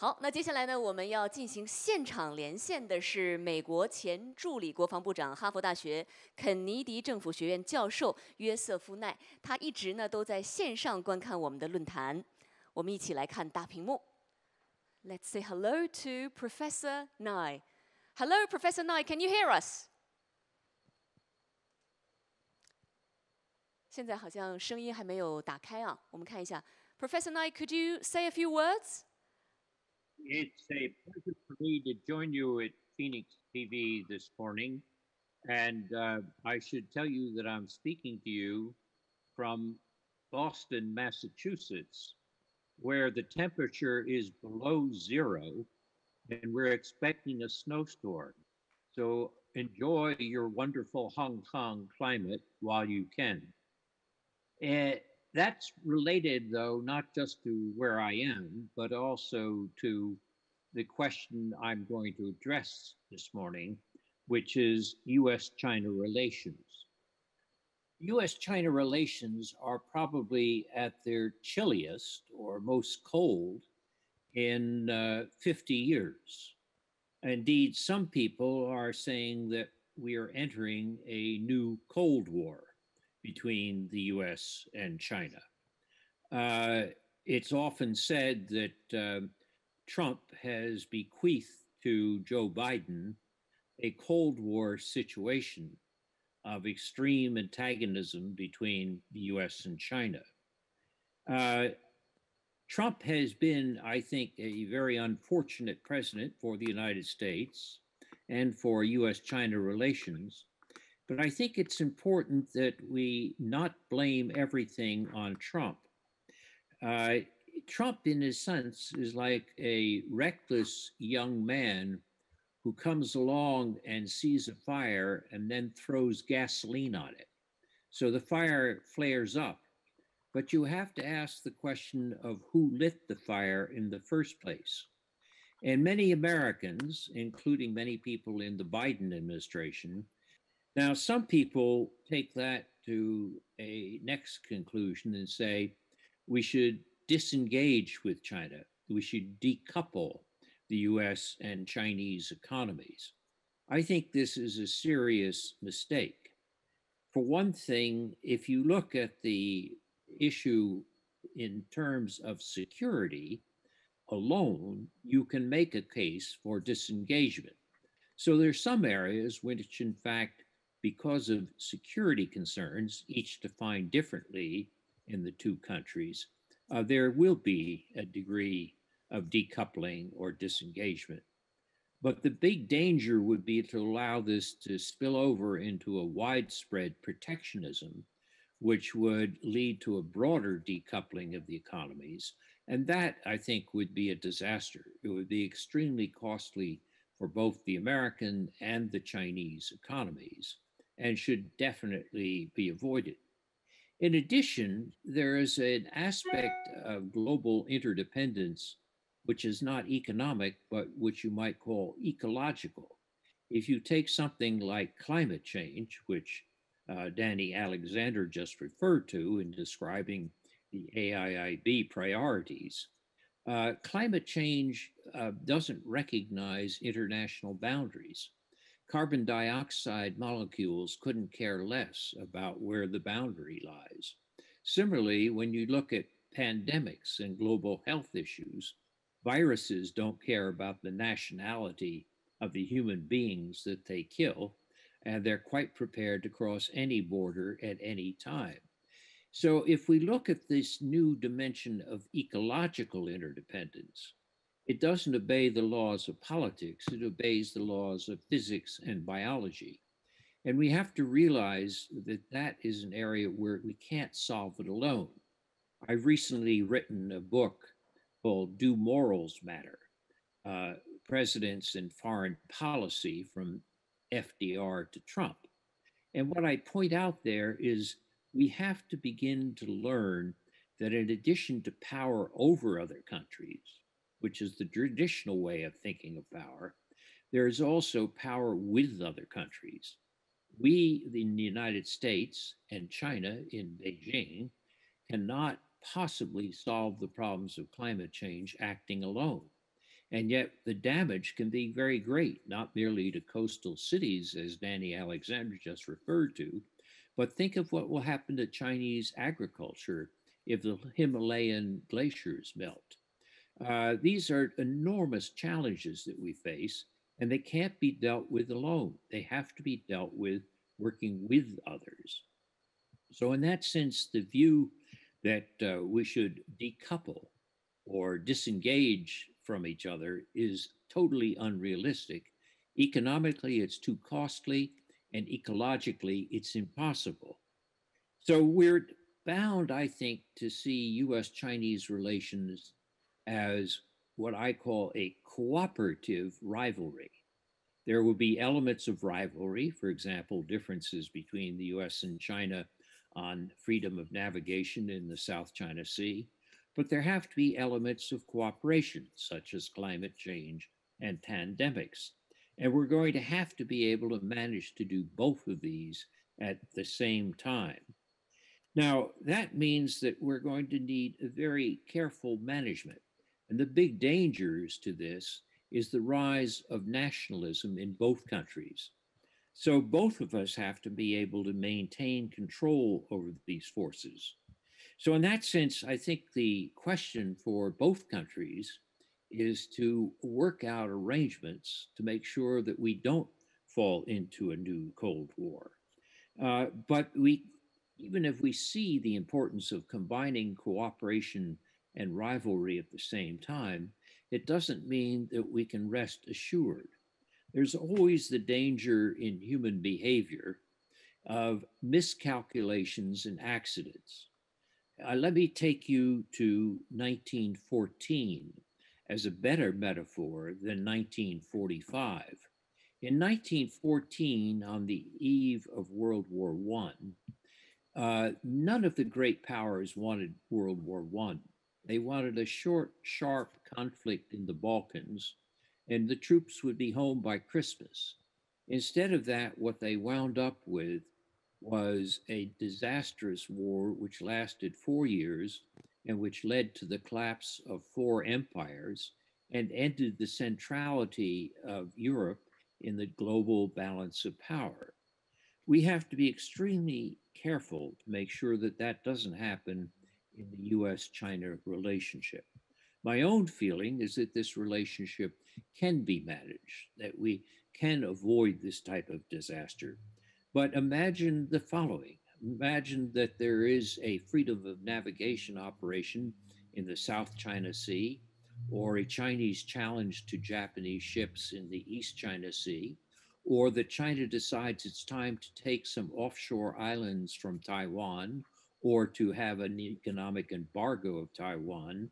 好，那接下来呢，我们要进行现场连线的是美国前助理国防部长、哈佛大学肯尼迪政府学院教授约瑟夫·奈，他一直呢都在线上观看我们的论坛。我们一起来看大屏幕。Let's say hello to Professor Nye. Hello, Professor Nye. Can you hear us? 现在好像声音还没有打开啊，我们看一下。Professor Nye, could you say a few words? It's a pleasure for me to join you at Phoenix TV this morning. And I should tell you that I'm speaking to you from Boston, Massachusetts, where the temperature is below zero and we're expecting a snowstorm. So enjoy your wonderful Hong Kong climate while you can. That's related, though, not just to where I am, but also to the question I'm going to address this morning, which is U.S.-China relations. U.S.-China relations are probably at their chilliest or most cold in 50 years. Indeed, some people are saying that we are entering a new Cold War between the US and China. It's often said that Trump has bequeathed to Joe Biden a Cold War situation of extreme antagonism between the US and China. Trump has been, I think, a very unfortunate president for the United States and for US-China relations. But I think it's important that we not blame everything on Trump. Trump, in a sense, is like a reckless young man who comes along and sees a fire and then throws gasoline on it. So the fire flares up. But you have to ask the question of who lit the fire in the first place. And many Americans, including many people in the Biden administration, now some people take that to a next conclusion and say we should disengage with China. We should decouple the US and Chinese economies. I think this is a serious mistake. For one thing, if you look at the issue in terms of security alone, you can make a case for disengagement. So there's some areas which, in fact, because of security concerns, each defined differently in the two countries, there will be a degree of decoupling or disengagement. But the big danger would be to allow this to spill over into a widespread protectionism, which would lead to a broader decoupling of the economies. And that, I think, would be a disaster. It would be extremely costly for both the American and the Chinese economies and should definitely be avoided. In addition, there is an aspect of global interdependence which is not economic, but which you might call ecological. If you take something like climate change, which Danny Alexander just referred to in describing the AIIB priorities, climate change doesn't recognize international boundaries. Carbon dioxide molecules couldn't care less about where the boundary lies. Similarly, when you look at pandemics and global health issues, viruses don't care about the nationality of the human beings that they kill, and they're quite prepared to cross any border at any time. So if we look at this new dimension of ecological interdependence, it doesn't obey the laws of politics, it obeys the laws of physics and biology. And we have to realize that that is an area where we can't solve it alone. I've recently written a book called Do Morals Matter? Presidents and Foreign Policy from FDR to Trump. And what I point out there is we have to begin to learn that in addition to power over other countries, which is the traditional way of thinking of power, there is also power with other countries. We in the United States and China in Beijing cannot possibly solve the problems of climate change acting alone. And yet the damage can be very great, not merely to coastal cities, as Danny Alexander just referred to, but think of what will happen to Chinese agriculture if the Himalayan glaciers melt. These are enormous challenges that we face, and they can't be dealt with alone. They have to be dealt with working with others. So, in that sense, the view that we should decouple or disengage from each other is totally unrealistic. Economically, it's too costly, and ecologically, it's impossible. So, we're bound, I think, to see US Chinese relations as what I call a cooperative rivalry. There will be elements of rivalry, for example, differences between the US and China on freedom of navigation in the South China Sea, but there have to be elements of cooperation, such as climate change and pandemics. And we're going to have to be able to manage to do both of these at the same time. Now, that means that we're going to need a very careful management. And the big dangers to this is the rise of nationalism in both countries. So both of us have to be able to maintain control over these forces. So, in that sense, I think the question for both countries is to work out arrangements to make sure that we don't fall into a new Cold War. But even if we see the importance of combining cooperation and rivalry at the same time, it doesn't mean that we can rest assured. There's always the danger in human behavior of miscalculations and accidents. Let me take you to 1914 as a better metaphor than 1945. In 1914, on the eve of World War I, none of the great powers wanted World War I. They wanted a short, sharp conflict in the Balkans, and the troops would be home by Christmas. Instead of that, what they wound up with was a disastrous war which lasted 4 years and which led to the collapse of four empires and ended the centrality of Europe in the global balance of power. We have to be extremely careful to make sure that that doesn't happen in the US China relationship. My own feeling is that this relationship can be managed, that we can avoid this type of disaster. But imagine the following: imagine that there is a freedom of navigation operation in the South China Sea, or a Chinese challenge to Japanese ships in the East China Sea, or that China decides it's time to take some offshore islands from Taiwan, or to have an economic embargo of Taiwan.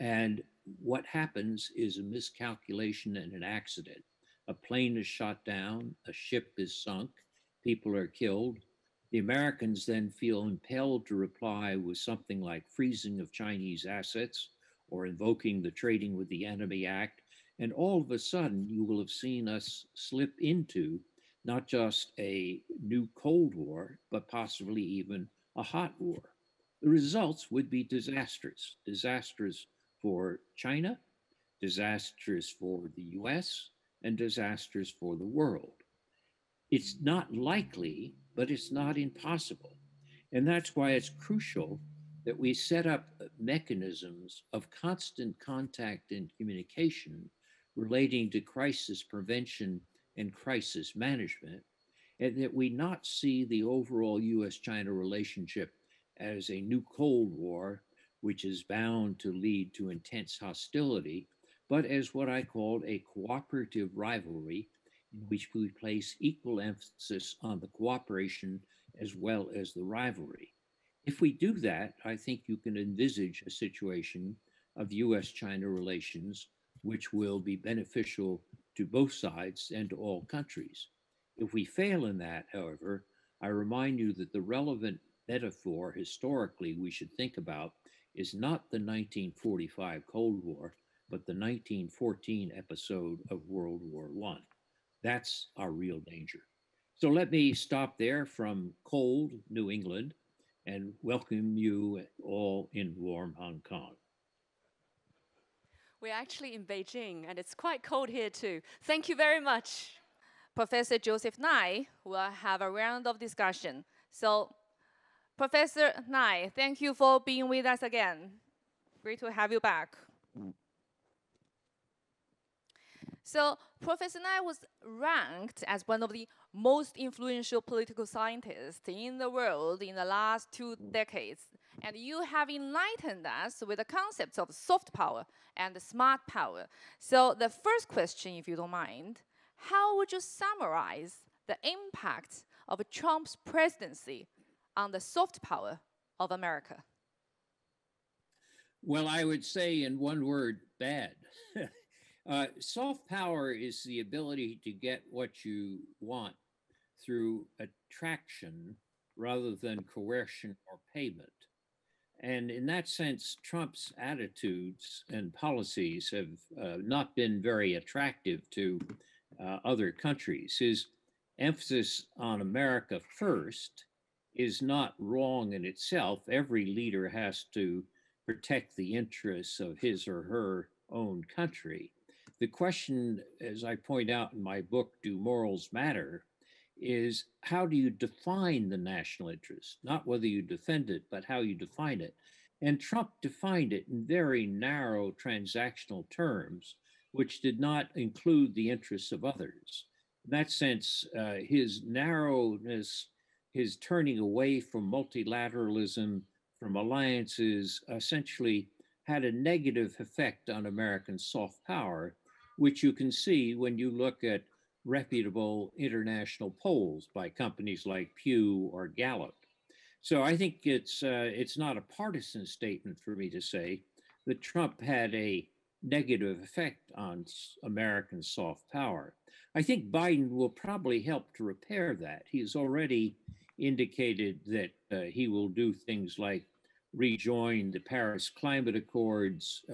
And what happens is a miscalculation and an accident. A plane is shot down, a ship is sunk, people are killed. The Americans then feel impelled to reply with something like freezing of Chinese assets or invoking the Trading with the Enemy Act. And all of a sudden, you will have seen us slip into not just a new Cold War, but possibly even a hot war. The results would be disastrous, disastrous for China, disastrous for the US, and disastrous for the world. It's not likely, but it's not impossible. And that's why it's crucial that we set up mechanisms of constant contact and communication relating to crisis prevention and crisis management, and that we not see the overall US China relationship as a new Cold War, which is bound to lead to intense hostility, but as what I called a cooperative rivalry in which we place equal emphasis on the cooperation as well as the rivalry. If we do that, I think you can envisage a situation of US China relations which will be beneficial to both sides and to all countries. If we fail in that, however, I remind you that the relevant metaphor historically we should think about is not the 1945 Cold War, but the 1914 episode of World War I. That's our real danger. So let me stop there from cold New England and welcome you all in warm Hong Kong. We're actually in Beijing, and it's quite cold here too. Thank you very much. Professor Joseph Nye will have a round of discussion. So, Professor Nye, thank you for being with us again. Great to have you back. So, Professor Nye was ranked as one of the most influential political scientists in the world in the last 2 decades. And you have enlightened us with the concepts of soft power and smart power. So, the first question, if you don't mind, how would you summarize the impact of Trump's presidency on the soft power of America? Well, I would say in one word, bad. Soft power is the ability to get what you want through attraction rather than coercion or payment. And in that sense, Trump's attitudes and policies have not been very attractive to other countries. His emphasis on America first is not wrong in itself. Every leader has to protect the interests of his or her own country. The question, as I point out in my book, Do Morals Matter? Is how do you define the national interest? Not whether you defend it, but how you define it. And Trump defined it in very narrow transactional terms, which did not include the interests of others. In that sense, his narrowness, his turning away from multilateralism, from alliances, essentially had a negative effect on American soft power, which you can see when you look at reputable international polls by companies like Pew or Gallup. So I think it's not a partisan statement for me to say that Trump had a negative effect on American soft power. I think Biden will probably help to repair that. He's already indicated that he will do things like rejoin the Paris Climate Accords,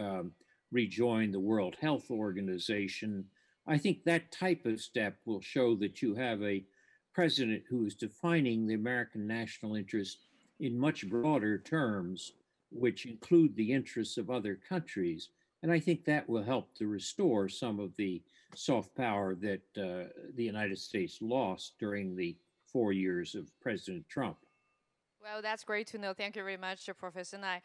rejoin the World Health Organization. I think that type of step will show that you have a president who is defining the American national interest in much broader terms, which include the interests of other countries. And I think that will help to restore some of the soft power that the United States lost during the 4 years of President Trump. Well, that's great to know. Thank you very much, Professor Nye.